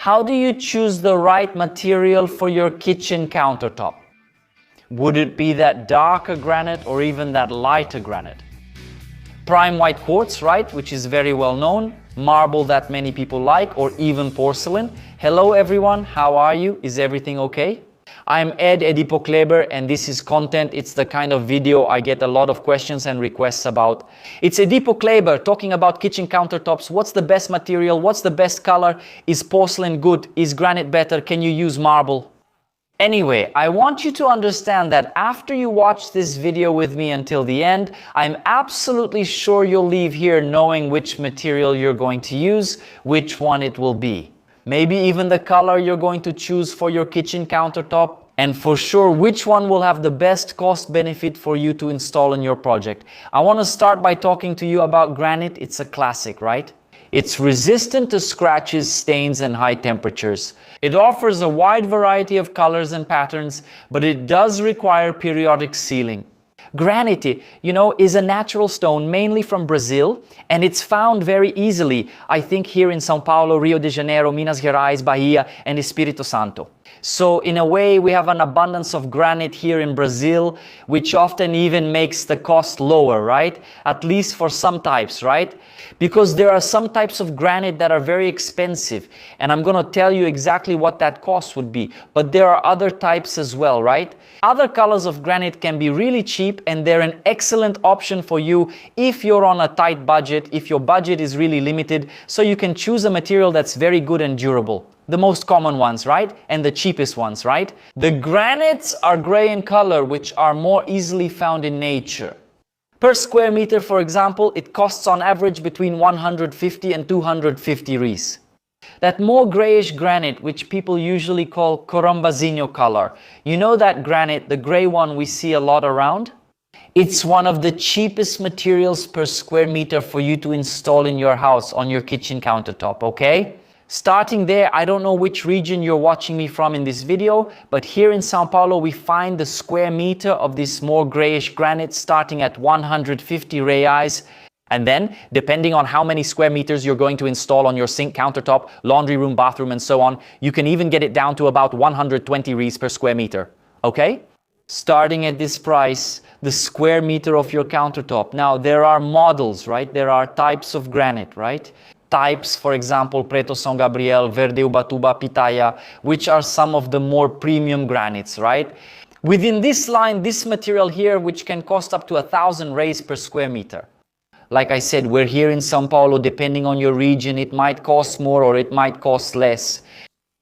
How do you choose the right material for your kitchen countertop? Would it be that darker granite or even that lighter granite? Prime white quartz, right, which is very well known, marble that many people like, or even porcelain. Hello everyone, how are you? Is everything okay? I'm Eddie Pokleber, and this is content. It's the kind of video I get a lot of questions and requests about. It's Eddie Pokleber talking about kitchen countertops. What's the best material? What's the best color? Is porcelain good? Is granite better? Can you use marble? Anyway, I want you to understand that after you watch this video with me until the end, I'm absolutely sure you'll leave here knowing which material you're going to use, which one it will be. Maybe even the color you're going to choose for your kitchen countertop, and for sure which one will have the best cost benefit for you to install in your project. I want to start by talking to you about granite. It's a classic, right? It's resistant to scratches, stains, and high temperatures. It offers a wide variety of colors and patterns, but it does require periodic sealing. Granite, is a natural stone mainly from Brazil, and it's found very easily, I think, here in São Paulo, Rio de Janeiro, Minas Gerais, Bahia, and Espírito Santo. So in a way, we have an abundance of granite here in Brazil, which often even makes the cost lower, right? At least for some types, right? Because there are some types of granite that are very expensive, and I'm going to tell you exactly what that cost would be. But there are other types as well, right? Other colors of granite can be really cheap, and they're an excellent option for you if you're on a tight budget, if your budget is really limited, so you can choose a material that's very good and durable. The most common ones, right? And the cheapest ones, right? The granites are gray in color, which are more easily found in nature. Per square meter, for example, it costs on average between 150 and 250 reais. That more grayish granite, which people usually call corombazinho color, you know that granite, the gray one we see a lot around? It's one of the cheapest materials per square meter for you to install in your house on your kitchen countertop, okay? Starting there, I don't know which region you're watching me from in this video, but here in São Paulo, we find the square meter of this more grayish granite starting at 150 reais. And then, depending on how many square meters you're going to install on your sink, countertop, laundry room, bathroom, and so on, you can even get it down to about 120 reais per square meter, okay? Starting at this price, the square meter of your countertop. Now, there are models, right? There are types of granite, right? Types, for example, Preto São Gabriel, Verde Ubatuba, Pitaya, which are some of the more premium granites, right? Within this line, this material here, which can cost up to 1,000 reais per square meter. Like I said, we're here in São Paulo. Depending on your region, it might cost more or it might cost less.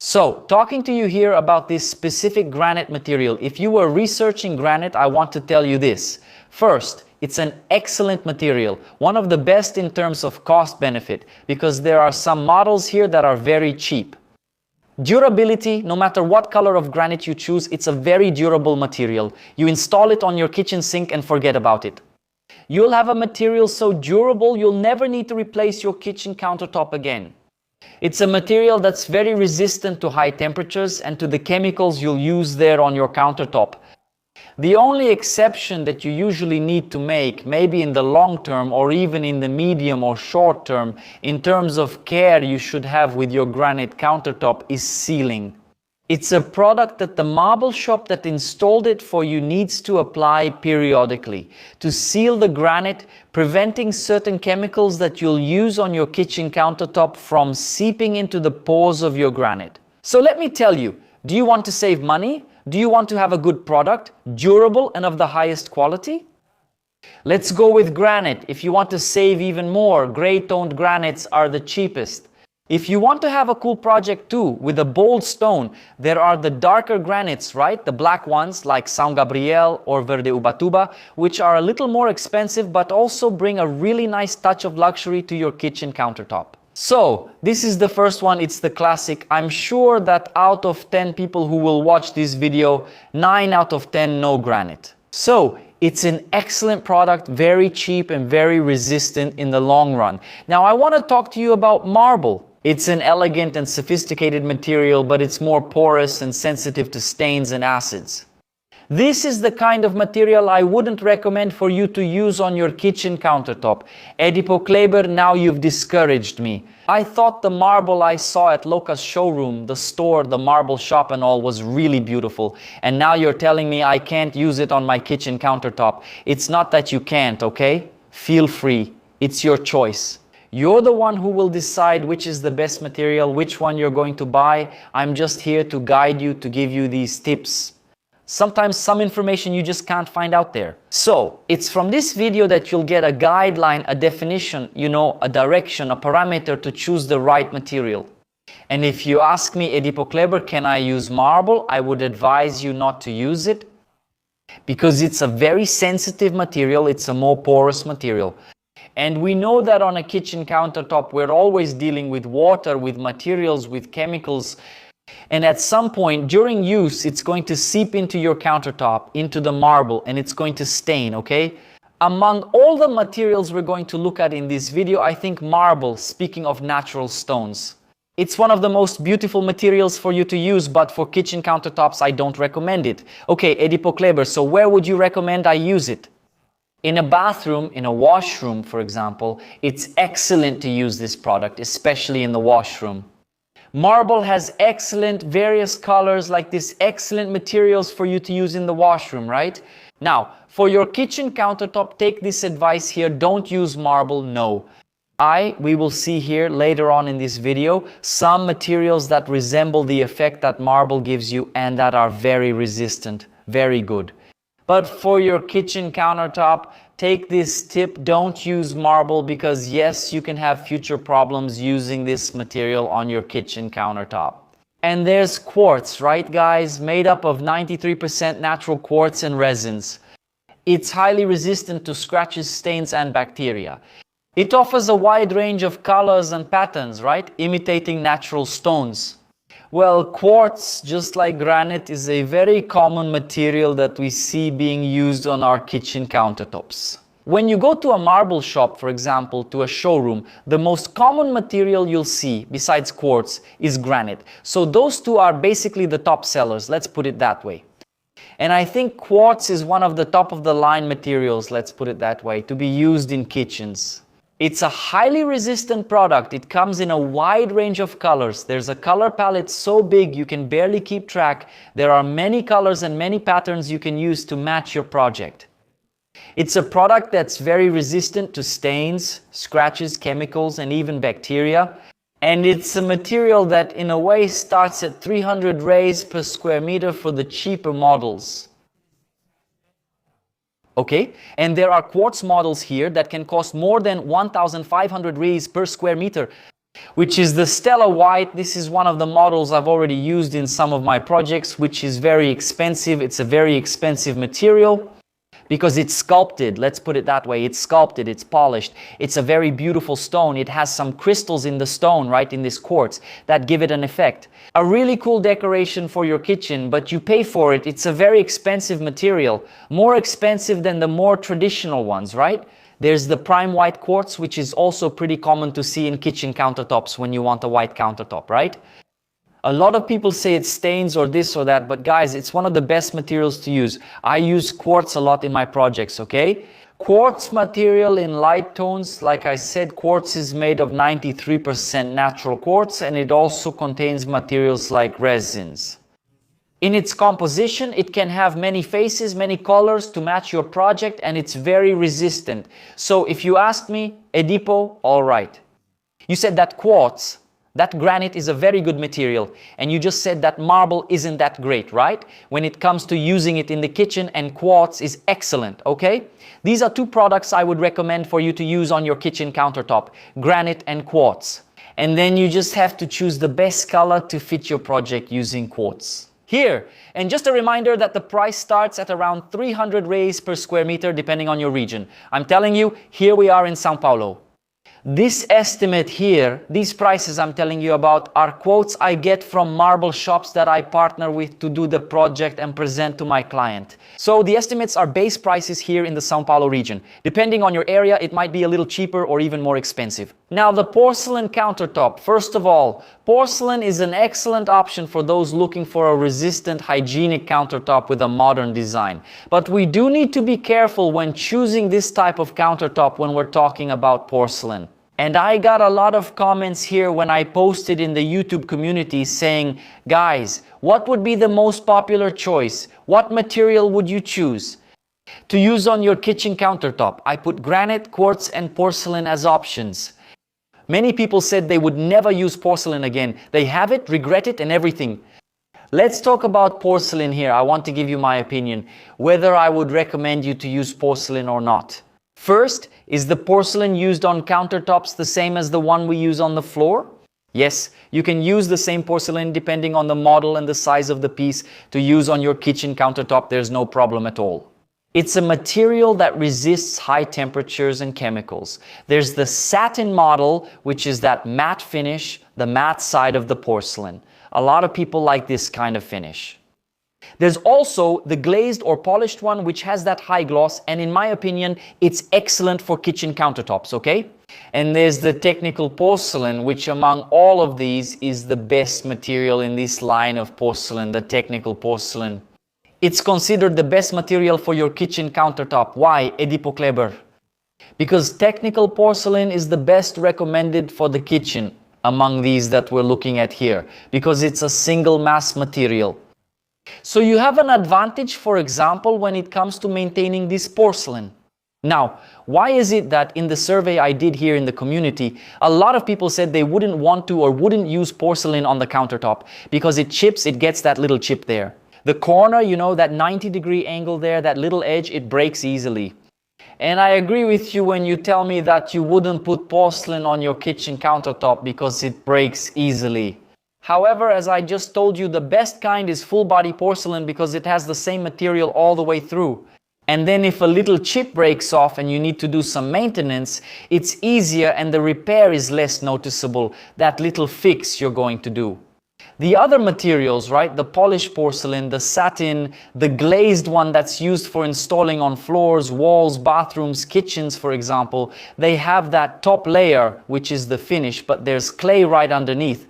So, talking to you here about this specific granite material, if you were researching granite, I want to tell you this. First, it's an excellent material, one of the best in terms of cost benefit, because there are some models here that are very cheap. Durability, no matter what color of granite you choose, it's a very durable material. You install it on your kitchen sink and forget about it. You'll have a material so durable you'll never need to replace your kitchen countertop again. It's a material that's very resistant to high temperatures and to the chemicals you'll use there on your countertop. The only exception that you usually need to make, maybe in the long term or even in the medium or short term, in terms of care you should have with your granite countertop, is sealing. It's a product that the marble shop that installed it for you needs to apply periodically to seal the granite, preventing certain chemicals that you'll use on your kitchen countertop from seeping into the pores of your granite. So let me tell you, do you want to save money? Do you want to have a good product, durable and of the highest quality? Let's go with granite. If you want to save even more, gray-toned granites are the cheapest. If you want to have a cool project too, with a bold stone, there are the darker granites, right? The black ones like São Gabriel or Verde Ubatuba, which are a little more expensive but also bring a really nice touch of luxury to your kitchen countertop. So, this is the first one, it's the classic. I'm sure that out of 10 people who will watch this video, 9 out of 10 know granite. So, it's an excellent product, very cheap and very resistant in the long run. Now, I want to talk to you about marble. It's an elegant and sophisticated material, but it's more porous and sensitive to stains and acids. This is the kind of material I wouldn't recommend for you to use on your kitchen countertop. Edipo Kleber, now you've discouraged me. I thought the marble I saw at Loca's showroom, the store, the marble shop and all was really beautiful. And now you're telling me I can't use it on my kitchen countertop. It's not that you can't, okay? Feel free. It's your choice. You're the one who will decide which is the best material, which one you're going to buy. I'm just here to guide you, to give you these tips. Sometimes some information you just can't find out there. So, it's from this video that you'll get a guideline, a definition, a direction, a parameter to choose the right material. And if you ask me, Edipo Kleber, can I use marble? I would advise you not to use it because it's a very sensitive material, it's a more porous material. And we know that on a kitchen countertop, we're always dealing with water, with materials, with chemicals. And at some point during use, it's going to seep into your countertop, into the marble, and it's going to stain, okay? Among all the materials we're going to look at in this video, I think marble, speaking of natural stones, it's one of the most beautiful materials for you to use, but for kitchen countertops, I don't recommend it. Okay, Edipo Kleber, so where would you recommend I use it? In a bathroom, in a washroom, for example, it's excellent to use this product, especially in the washroom. Marble has excellent various colors, like this, excellent materials for you to use in the washroom, right? Now, for your kitchen countertop, take this advice here, don't use marble, no. We will see here later on in this video some materials that resemble the effect that marble gives you and that are very resistant, very good. But for your kitchen countertop, take this tip, don't use marble because yes, you can have future problems using this material on your kitchen countertop. And there's quartz, right guys? Made up of 93% natural quartz and resins. It's highly resistant to scratches, stains and bacteria. It offers a wide range of colors and patterns, right? Imitating natural stones. Well, quartz, just like granite, is a very common material that we see being used on our kitchen countertops. When you go to a marble shop, for example, to a showroom, the most common material you'll see, besides quartz, is granite. So those two are basically the top sellers, let's put it that way. And I think quartz is one of the top of the line materials, let's put it that way, to be used in kitchens. It's a highly resistant product. It comes in a wide range of colors. There's a color palette so big you can barely keep track. There are many colors and many patterns you can use to match your project. It's a product that's very resistant to stains, scratches, chemicals, and even bacteria. And it's a material that in a way starts at 300 reais per square meter for the cheaper models. Okay, and there are quartz models here that can cost more than 1,500 reais per square meter, which is the Stella White. This is one of the models I've already used in some of my projects, which is very expensive. It's a very expensive material because it's sculpted. Let's put it that way. It's sculpted, it's polished. It's a very beautiful stone. It has some crystals in the stone, right, in this quartz, that give it an effect. A really cool decoration for your kitchen, but you pay for it. It's a very expensive material, more expensive than the more traditional ones, right? There's the prime white quartz, which is also pretty common to see in kitchen countertops when you want a white countertop, right? A lot of people say it stains or this or that, but guys, it's one of the best materials to use. I use quartz a lot in my projects, okay? Quartz material in light tones, like I said, quartz is made of 93% natural quartz, and it also contains materials like resins. In its composition, it can have many faces, many colors to match your project, and it's very resistant. So if you ask me, Edipo, all right. You said that quartz, that granite is a very good material, and you just said that marble isn't that great, right? When it comes to using it in the kitchen, and quartz is excellent, okay? These are two products I would recommend for you to use on your kitchen countertop, granite and quartz. And then you just have to choose the best color to fit your project using quartz. Here, and just a reminder that the price starts at around 300 reais per square meter depending on your region. I'm telling you, here we are in São Paulo. This estimate here, these prices I'm telling you about, are quotes I get from marble shops that I partner with to do the project and present to my client. So the estimates are base prices here in the São Paulo region. Depending on your area, it might be a little cheaper or even more expensive. Now the porcelain countertop. First of all, Porcelain is an excellent option for those looking for a resistant, hygienic countertop with a modern design. But we do need to be careful when choosing this type of countertop when we're talking about porcelain. And I got a lot of comments here when I posted in the YouTube community saying, guys, what would be the most popular choice? What material would you choose to use on your kitchen countertop? I put granite, quartz, and porcelain as options. Many people said they would never use porcelain again. They have it, regret it, and everything. Let's talk about porcelain here. I want to give you my opinion, whether I would recommend you to use porcelain or not. First, is the porcelain used on countertops the same as the one we use on the floor? Yes, you can use the same porcelain depending on the model and the size of the piece to use on your kitchen countertop. There's no problem at all. It's a material that resists high temperatures and chemicals. There's the satin model, which is that matte finish, the matte side of the porcelain. A lot of people like this kind of finish. There's also the glazed or polished one, which has that high gloss, and in my opinion, it's excellent for kitchen countertops, okay? And there's the technical porcelain, which among all of these is the best material in this line of porcelain, the technical porcelain. It's considered the best material for your kitchen countertop. Why, Edipo Kleber? Because technical porcelain is the best recommended for the kitchen among these that we're looking at here, because it's a single mass material. So you have an advantage, for example, when it comes to maintaining this porcelain. Now, why is it that in the survey I did here in the community, a lot of people said they wouldn't want to or wouldn't use porcelain on the countertop because it chips, it gets that little chip there. The corner, you know, that 90-degree angle there, that little edge, it breaks easily. And I agree with you when you tell me that you wouldn't put porcelain on your kitchen countertop because it breaks easily. However, as I just told you, the best kind is full-body porcelain because it has the same material all the way through. And then if a little chip breaks off and you need to do some maintenance, it's easier and the repair is less noticeable, that little fix you're going to do. The other materials, right, the polished porcelain, the satin, the glazed one that's used for installing on floors, walls, bathrooms, kitchens, for example, they have that top layer, which is the finish, but there's clay right underneath.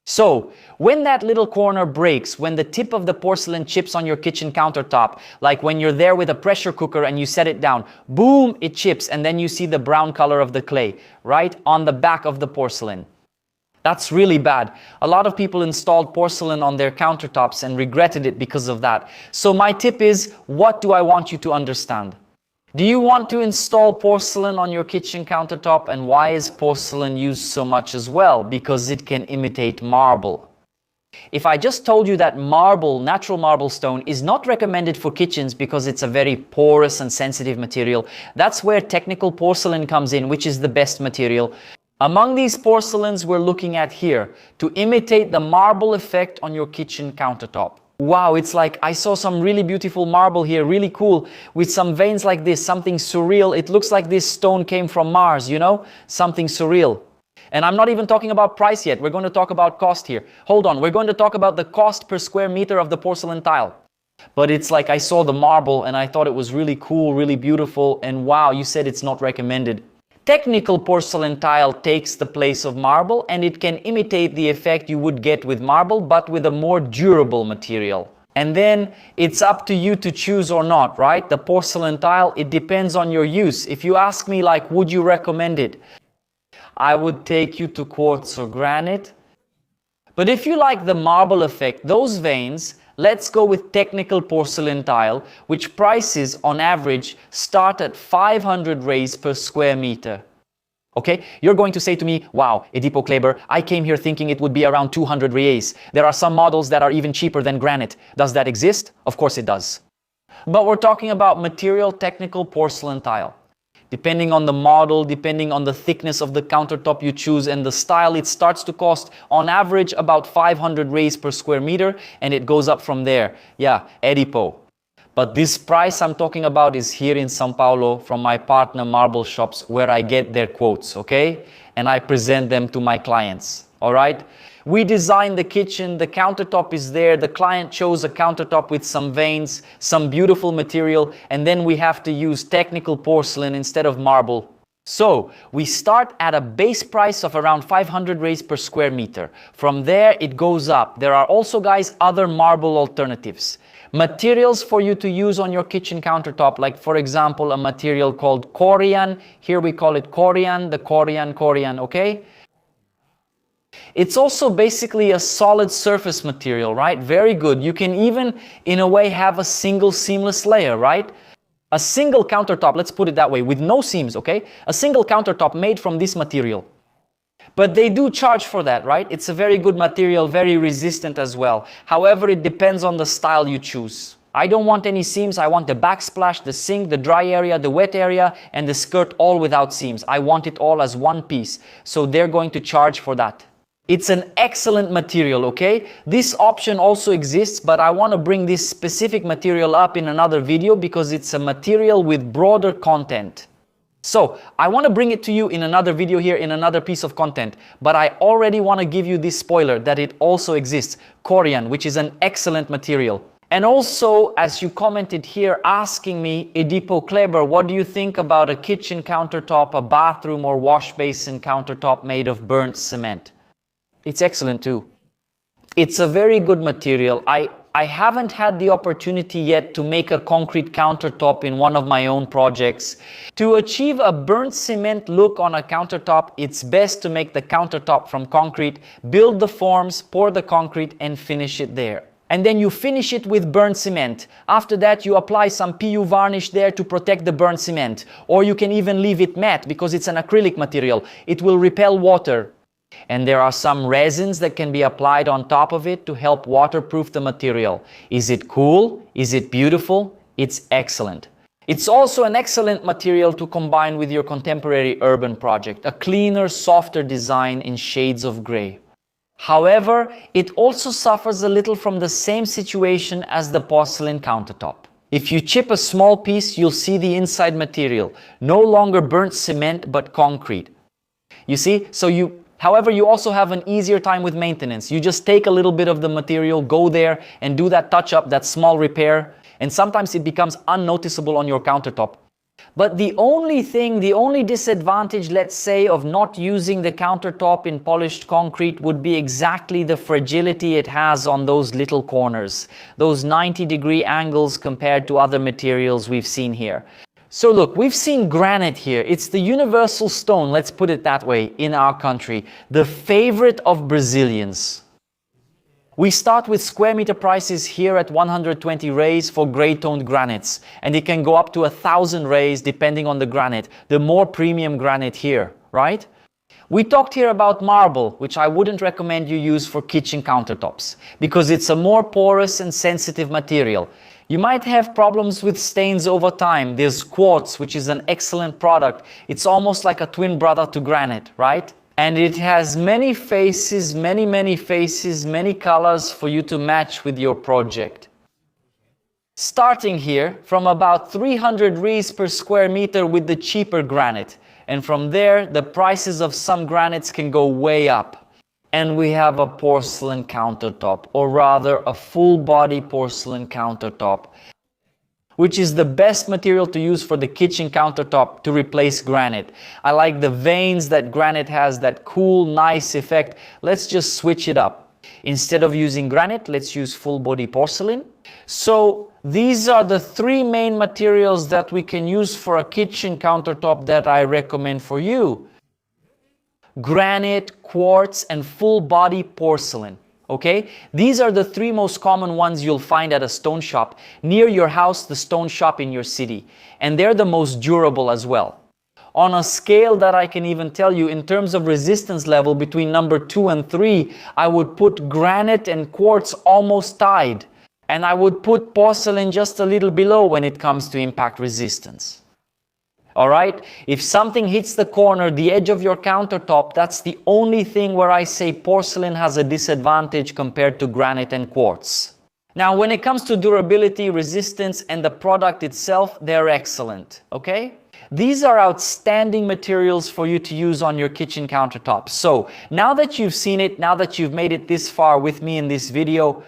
So, when that little corner breaks, when the tip of the porcelain chips on your kitchen countertop, like when you're there with a pressure cooker and you set it down, boom, it chips, and then you see the brown color of the clay, right, on the back of the porcelain. That's really bad. A lot of people installed porcelain on their countertops and regretted it because of that. So my tip is, what do I want you to understand? Do you want to install porcelain on your kitchen countertop? And why is porcelain used so much as well? Because it can imitate marble. If I just told you that marble, natural marble stone, is not recommended for kitchens because it's a very porous and sensitive material, that's where technical porcelain comes in, which is the best material. Among these porcelains we're looking at here, to imitate the marble effect on your kitchen countertop. Wow, it's like I saw some really beautiful marble here, really cool, with some veins like this, something surreal. It looks like this stone came from Mars, you know? Something surreal. And I'm not even talking about price yet. We're going to talk about cost here. Hold on, we're going to talk about the cost per square meter of the porcelain tile. But it's like I saw the marble and I thought it was really cool, really beautiful, and wow, you said it's not recommended. Technical porcelain tile takes the place of marble and it can imitate the effect you would get with marble, but with a more durable material. And then it's up to you to choose or not, right? The porcelain tile, it depends on your use. If you ask me, like, would you recommend it? I would take you to quartz or granite. But if you like the marble effect, those veins, let's go with technical porcelain tile, which prices on average start at 500 reais per square meter. Okay, you're going to say to me, wow, Edipo Kleber, I came here thinking it would be around 200 reais. There are some models that are even cheaper than granite. Does that exist? Of course it does. But we're talking about material technical porcelain tile. Depending on the model, depending on the thickness of the countertop you choose and the style, it starts to cost on average about 500 reais per square meter, and it goes up from there. Yeah, Edipo. But this price I'm talking about is here in São Paulo from my partner Marble Shops, where I get their quotes, okay? And I present them to my clients, all right? We designed the kitchen, the countertop is there, the client chose a countertop with some veins, some beautiful material, and then we have to use technical porcelain instead of marble. So we start at a base price of around 500 rays per square meter. From there it goes up. There are also, guys, other marble alternatives. Materials for you to use on your kitchen countertop, like for example a material called Corian. Here we call it Corian, the Corian, okay? It's also basically a solid surface material, right? Very good. You can even, in a way, have a single seamless layer, right? A single countertop, let's put it that way, with no seams, okay? A single countertop made from this material. But they do charge for that, right? It's a very good material, very resistant as well. However, it depends on the style you choose. I don't want any seams. I want the backsplash, the sink, the dry area, the wet area, and the skirt all without seams. I want it all as one piece. So they're going to charge for that. It's an excellent material, okay? This option also exists, but I want to bring this specific material up in another video because it's a material with broader content. So I want to bring it to you in another video here, in another piece of content, but I already want to give you this spoiler that it also exists, Corian, which is an excellent material. And also, as you commented here asking me, Edipo Kleber, what do you think about a kitchen countertop, a bathroom or wash basin countertop made of burnt cement? It's excellent too. It's a very good material. I haven't had the opportunity yet to make a concrete countertop in one of my own projects. To achieve a burnt cement look on a countertop, it's best to make the countertop from concrete, build the forms, pour the concrete and finish it there. And then you finish it with burnt cement. After that, you apply some PU varnish there to protect the burnt cement. Or you can even leave it matte because it's an acrylic material. It will repel water. And there are some resins that can be applied on top of it to help waterproof the material. Is it cool? Is it beautiful? It's excellent. It's also an excellent material to combine with your contemporary urban project, a cleaner, softer design in shades of gray. However, it also suffers a little from the same situation as the porcelain countertop. If you chip a small piece, you'll see the inside material, no longer burnt cement but concrete. You see, however, you also have an easier time with maintenance. You just take a little bit of the material, go there and do that touch-up, that small repair, and sometimes it becomes unnoticeable on your countertop. But the only disadvantage, let's say, of not using the countertop in polished concrete would be exactly the fragility it has on those little corners, those 90-degree angles compared to other materials we've seen here. So look, we've seen granite here. It's the universal stone, let's put it that way, in our country. The favorite of Brazilians. We start with square meter prices here at 120 rays for gray-toned granites. And it can go up to 1,000 rays depending on the granite. The more premium granite here, right? We talked here about marble, which I wouldn't recommend you use for kitchen countertops, because it's a more porous and sensitive material. You might have problems with stains over time. There's Quartz, which is an excellent product. It's almost like a twin brother to granite, right? And it has many faces, many faces, many colors for you to match with your project. Starting here from about 300 reais per square meter with the cheaper granite. And from there, the prices of some granites can go way up. And we have a porcelain countertop, or rather a full-body porcelain countertop, which is the best material to use for the kitchen countertop to replace granite. I like the veins that granite has, that cool, nice effect. Let's just switch it up. Instead of using granite, let's use full-body porcelain. So these are the three main materials that we can use for a kitchen countertop that I recommend for you. Granite, quartz, and full-body porcelain. Okay? These are the three most common ones you'll find at a stone shop. Near your house, the stone shop in your city. And they're the most durable as well. On a scale that I can even tell you, in terms of resistance level between number 2 and 3, I would put granite and quartz almost tied. And I would put porcelain just a little below when it comes to impact resistance. Alright? If something hits the corner, the edge of your countertop, that's the only thing where I say porcelain has a disadvantage compared to granite and quartz. Now, when it comes to durability, resistance, and the product itself, they're excellent. Okay? These are outstanding materials for you to use on your kitchen countertops. So, now that you've seen it, now that you've made it this far with me in this video,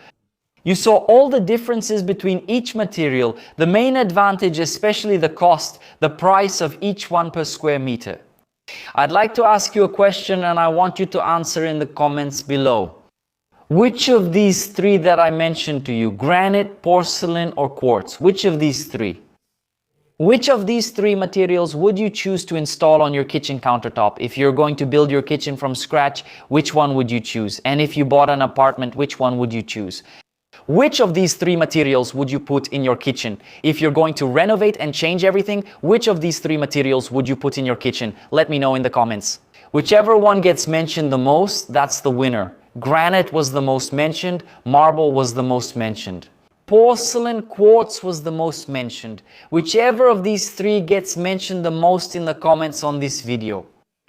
you saw all the differences between each material, the main advantage, especially the cost, the price of each one per square meter. I'd like to ask you a question and I want you to answer in the comments below. Which of these three that I mentioned to you, granite, porcelain, or quartz, which of these three? Which of these three materials would you choose to install on your kitchen countertop? If you're going to build your kitchen from scratch, which one would you choose? And if you bought an apartment, which one would you choose? Which of these three materials would you put in your kitchen? If you're going to renovate and change everything, which of these three materials would you put in your kitchen? Let me know in the comments. Whichever one gets mentioned the most, that's the winner. Granite was the most mentioned, marble was the most mentioned. Porcelain, quartz was the most mentioned. Whichever of these three gets mentioned the most in the comments on this video.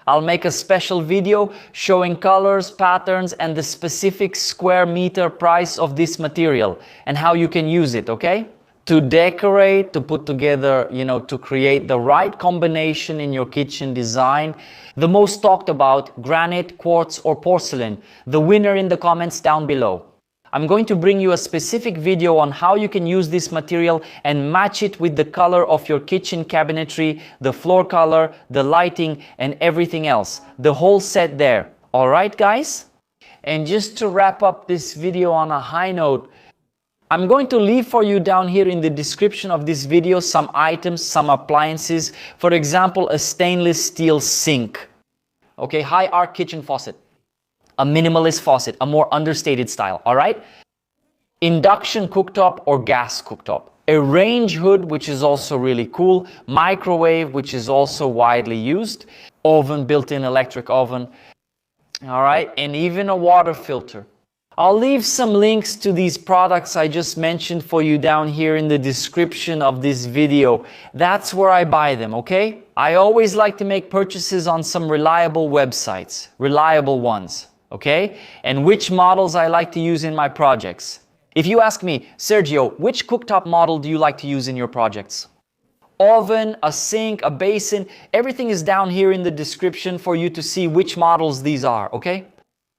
I'll make a special video showing colors, patterns, and the specific square meter price of this material and how you can use it, okay? To decorate, to put together, to create the right combination in your kitchen design. The most talked about, granite, quartz, or porcelain. The winner in the comments down below. I'm going to bring you a specific video on how you can use this material and match it with the color of your kitchen cabinetry, the floor color, the lighting, and everything else. The whole set there. Alright guys? And just to wrap up this video on a high note, I'm going to leave for you down here in the description of this video some items, some appliances. For example, a stainless steel sink. Okay, high arc kitchen faucet. A minimalist faucet, a more understated style, all right? Induction cooktop or gas cooktop. A range hood, which is also really cool. Microwave, which is also widely used. Oven, built-in electric oven. All right, and even a water filter. I'll leave some links to these products I just mentioned for you down here in the description of this video. That's where I buy them, okay? I always like to make purchases on some reliable websites, reliable ones. Okay? And which models I like to use in my projects. If you ask me, Sergio, which cooktop model do you like to use in your projects? Oven, a sink, a basin, everything is down here in the description for you to see which models these are, okay?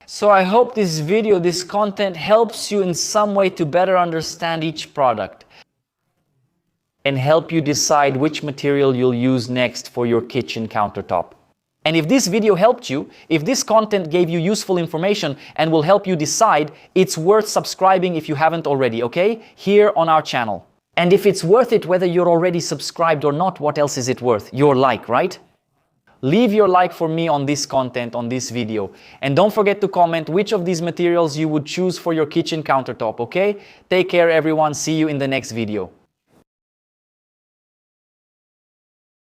So I hope this video, this content helps you in some way to better understand each product and help you decide which material you'll use next for your kitchen countertop. And if this video helped you, if this content gave you useful information and will help you decide, it's worth subscribing if you haven't already, okay? Here on our channel. And if it's worth it, whether you're already subscribed or not, what else is it worth? Your like, right? Leave your like for me on this content, on this video. And don't forget to comment which of these materials you would choose for your kitchen countertop, okay? Take care everyone, see you in the next video.